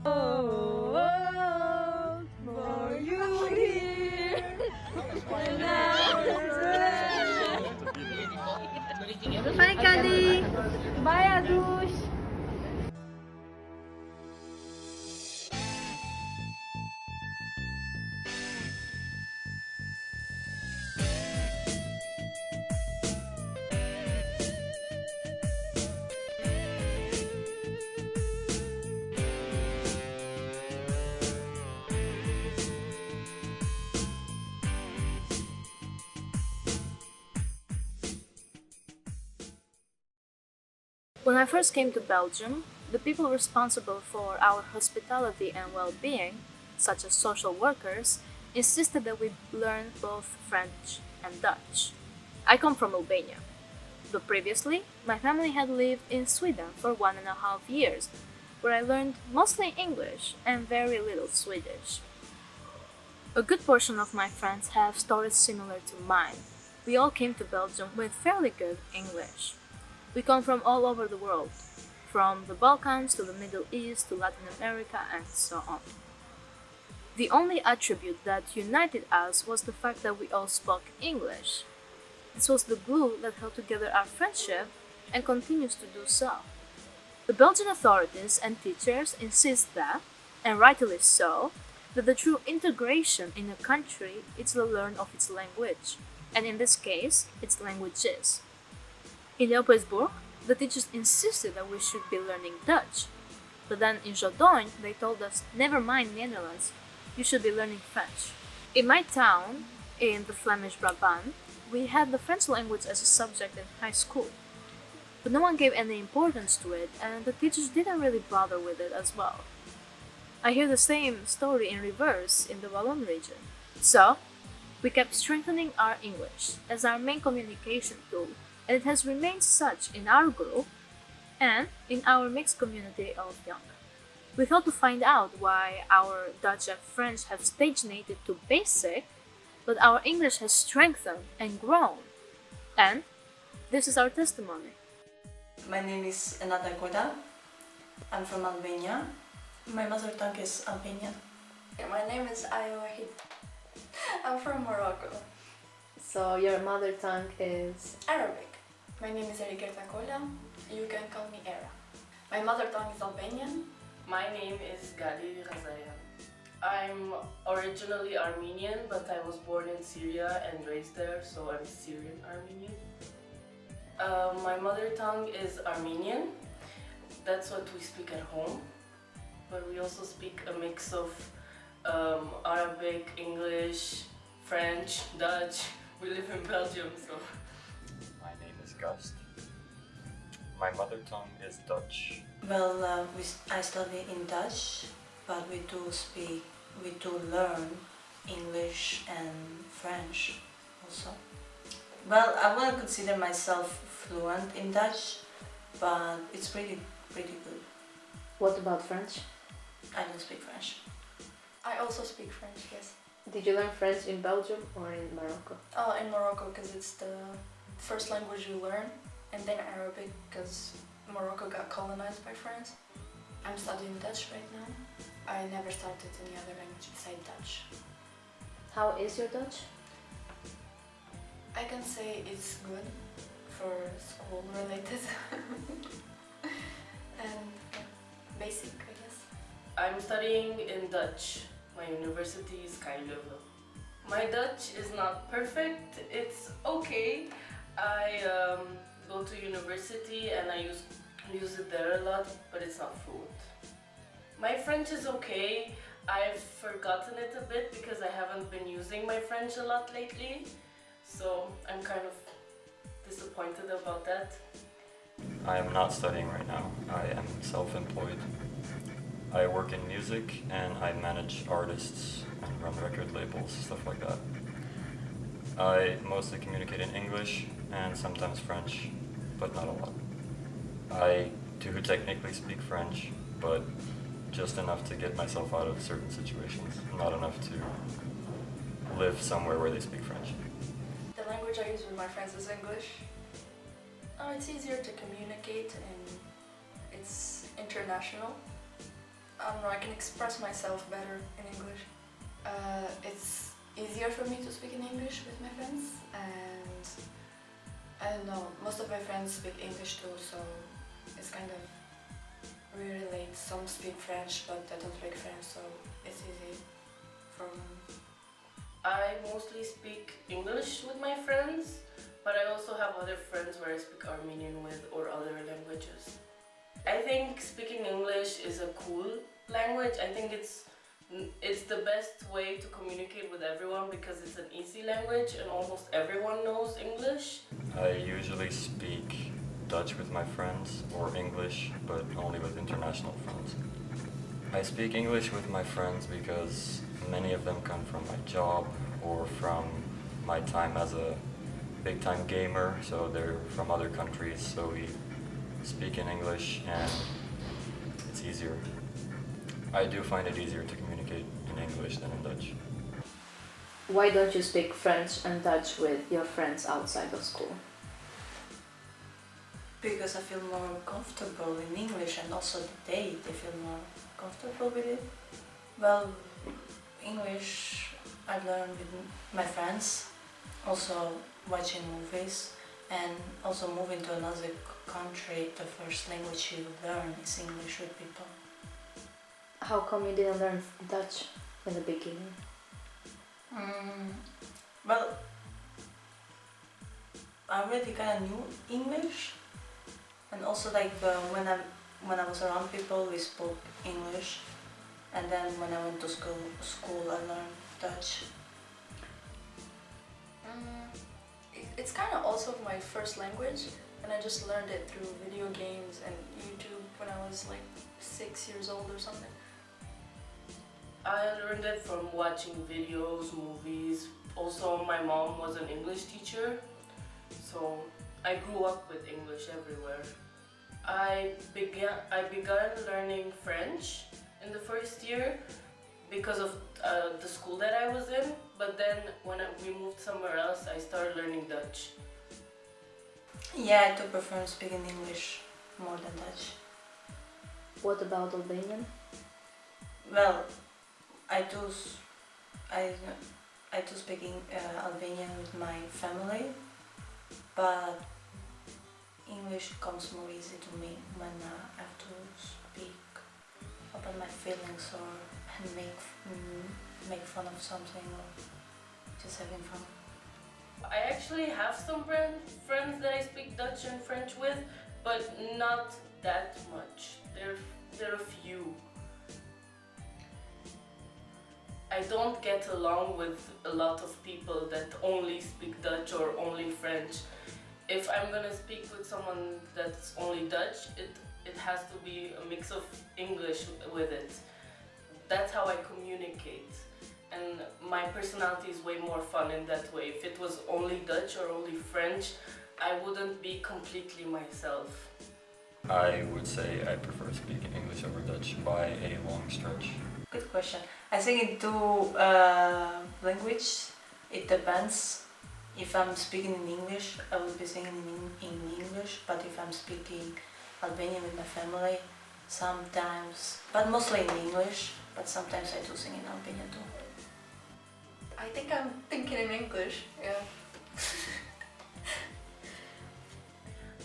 Oh, for you here. Bye, Kadi. Bye, Adush. When I first came to Belgium, the people responsible for our hospitality and well being, such as social workers, insisted that we learn both French and Dutch. I come from Albania, but previously, my family had lived in Sweden for 1.5 years, where I learned mostly English and very little Swedish. A good portion of my friends have stories similar to mine. We all came to Belgium with fairly good English. We come from all over the world, from the Balkans to the Middle East to Latin America and so on. The only attribute that united us was the fact that we all spoke English. This was the glue that held together our friendship and continues to do so. The Belgian authorities and teachers insist that, and rightly so, that the true integration in a country is the learn of its language, and in this case, its languages. In Leopoldsburg, the teachers insisted that we should be learning Dutch, but then in Jodon they told us, never mind Netherlands, you should be learning French. In my town, in the Flemish Brabant, we had the French language as a subject in high school, but no one gave any importance to it, and the teachers didn't really bother with it as well. I hear the same story in reverse in the Wallon region. So, we kept strengthening our English as our main communication tool, and it has remained such in our group and in our mixed community of young. We thought to find out why our Dutch and French have stagnated to basic, but our English has strengthened and grown. And this is our testimony. My name is Enata Goda. I'm from Albania. My mother tongue is Albanian. My name is Ayo Wahid. I'm from Morocco. So your mother tongue is Arabic. My name is Erigerta Kola. You can call me Era. My mother tongue is Albanian. My name is Gali Razayan. I'm originally Armenian, but I was born in Syria and raised there, so I'm Syrian Armenian. My mother tongue is Armenian. That's what we speak at home, but we also speak a mix of Arabic, English, French, Dutch. We live in Belgium, so. My name is Gust. My mother tongue is Dutch. Well, I study in Dutch, but we do learn English and French also. Well, I wouldn't consider myself fluent in Dutch, but it's pretty good. what about French? I don't speak French. I also speak French, yes. Did you learn French in Belgium or in Morocco? In Morocco, because it's the first language you learn, and then Arabic, because Morocco got colonized by France. I'm studying Dutch right now. I never started any other language besides Dutch. How is your Dutch? I can say it's good for school related and basic, I guess. I'm studying in Dutch. My university is Leuven. My Dutch is not perfect. It's okay. I go to university and I use it there a lot, but it's not fluent. My French is okay. I've forgotten it a bit because I haven't been using my French a lot lately, so I'm kind of disappointed about that. I am not studying right now. I am self-employed. I work in music and I manage artists and run record labels, stuff like that. I mostly communicate in English and sometimes French, but not a lot. I do technically speak French, but just enough to get myself out of certain situations, not enough to live somewhere where they speak French. The language I use with my friends is English. It's easier to communicate and it's international. I don't know, I can express myself better in English. It's easier for me to speak in English with my friends, and I don't know, most of my friends speak English too, so it's kind of, we relate. Some speak French, but they don't speak French, so it's easy for them. I mostly speak English with my friends, but I also have other friends where I speak Armenian with or other languages. I think speaking English is a cool language. I think it's the best way to communicate with everyone because it's an easy language and almost everyone knows English. I usually speak Dutch with my friends or English, but only with international friends. I speak English with my friends because many of them come from my job or from my time as a big-time gamer, so they're from other countries, so we speak in English and it's easier. I do find it easier to communicate in English than in Dutch. Why don't you speak French and Dutch with your friends outside of school? Because I feel more comfortable in English, and also they feel more comfortable with it. Well, English I learned with my friends, also watching movies, and also moving to another country, the first language you learn is English with people. How come you didn't learn Dutch in the beginning? Well, I already kind of knew English, and also like when I was around people, we spoke English, and then when I went to school I learned Dutch. It's kind of also my first language, and I just learned it through video games and YouTube when I was like 6 years old or something. I learned it from watching videos, movies. Also, my mom was an English teacher, so I grew up with English everywhere. I began learning French in the first year because of the school that I was in, but then when we moved somewhere else, I started learning Dutch. Yeah, I do prefer speaking English more than Dutch. What about Albanian? Well, I do speak Albanian with my family, but English comes more easy to me when I have to speak about my feelings or make fun of something or just having fun. I actually have some friends that I speak Dutch and French with, but not that much. There are a few. I don't get along with a lot of people that only speak Dutch or only French. If I'm gonna speak with someone that's only Dutch, it has to be a mix of English with it. That's how I communicate. And my personality is way more fun in that way. If it was only Dutch or only French, I wouldn't be completely myself. I would say I prefer speaking English over Dutch by a long stretch. Good question. I think in two language, it depends. If I'm speaking in English, I will be singing in English, but if I'm speaking Albanian with my family, sometimes, but mostly in English, but sometimes I do sing in Albanian too. I think I'm thinking in English, yeah.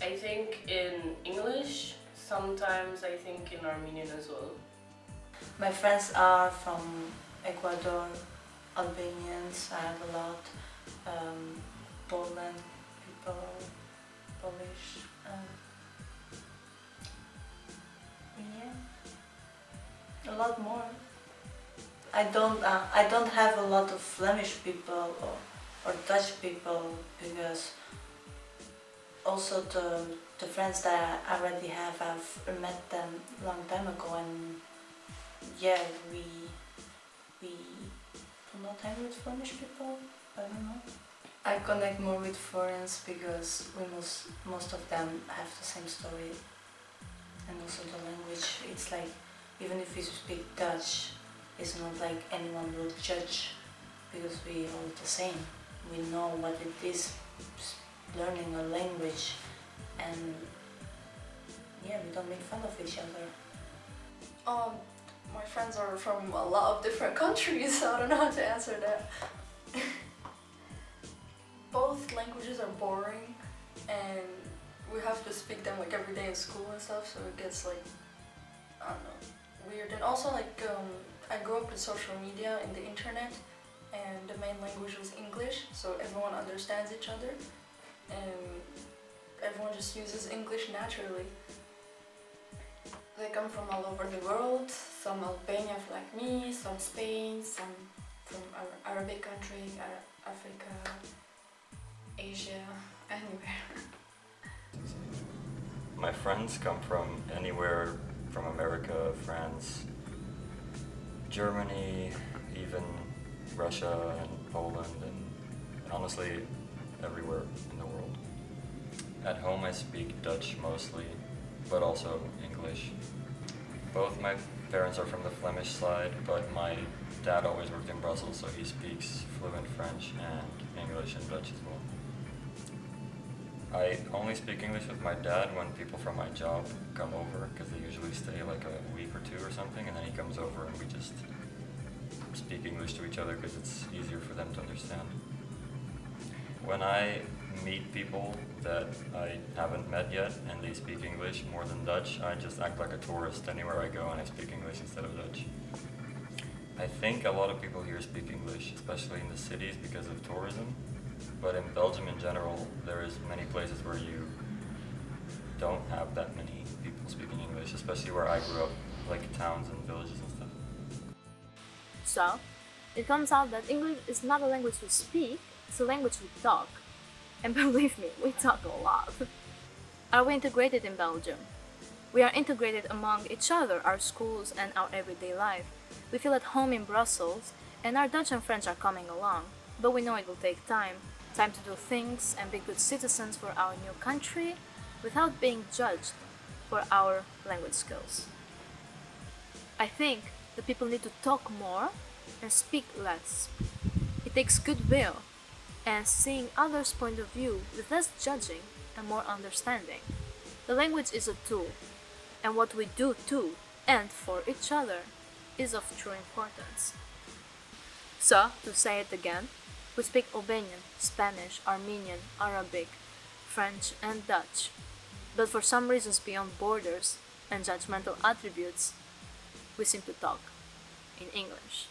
I think in English, sometimes I think in Armenian as well. My friends are from Ecuador, Albanians, I have a lot, Poland people, Polish, yeah, a lot more. I don't have a lot of Flemish people or Dutch people because also the friends that I already have, I've met them a long time ago, and yeah, we do not hang with Flemish people. I don't know. I connect more with foreigners because most of them have the same story, and also the language. It's like even if we speak Dutch, it's not like anyone will judge because we are all the same. We know what it is learning a language, and yeah, we don't make fun of each other. My friends are from a lot of different countries, so I don't know how to answer that. Both languages are boring, and we have to speak them like every day in school and stuff, so it gets like, I don't know, weird. And also like, I grew up with social media and the internet, and the main language was English, so everyone understands each other, and everyone just uses English naturally. They come from all over the world, some Albania like me, some Spain, some from Arabic country, Africa, Asia, anywhere. My friends come from anywhere from America, France, Germany, even Russia and Poland, and honestly everywhere in the world. At home I speak Dutch mostly, but also English. Both my parents are from the Flemish side, but my dad always worked in Brussels, so he speaks fluent French and English and Dutch as well. I only speak English with my dad when people from my job come over, because they usually stay like a week or two or something, and then he comes over and we just speak English to each other because it's easier for them to understand. When I meet people that I haven't met yet and they speak English more than Dutch, I just act like a tourist anywhere I go and I speak English instead of Dutch. I think a lot of people here speak English, especially in the cities because of tourism, but in Belgium in general, there is many places where you don't have that many people speaking English, especially where I grew up, like towns and villages and stuff. So, it comes out that English is not a language we speak, it's a language we talk. And believe me, we talk a lot. Are we integrated in Belgium? We are integrated among each other, our schools, and our everyday life. We feel at home in Brussels, and our Dutch and French are coming along. But we know it will take time to do things and be good citizens for our new country without being judged for our language skills. I think that people need to talk more and speak less. It takes goodwill and seeing others' point of view with less judging and more understanding. The language is a tool, and what we do to and for each other is of true importance. So, to say it again, we speak Albanian, Spanish, Armenian, Arabic, French, and Dutch. But for some reasons beyond borders and judgmental attributes, we seem to talk in English.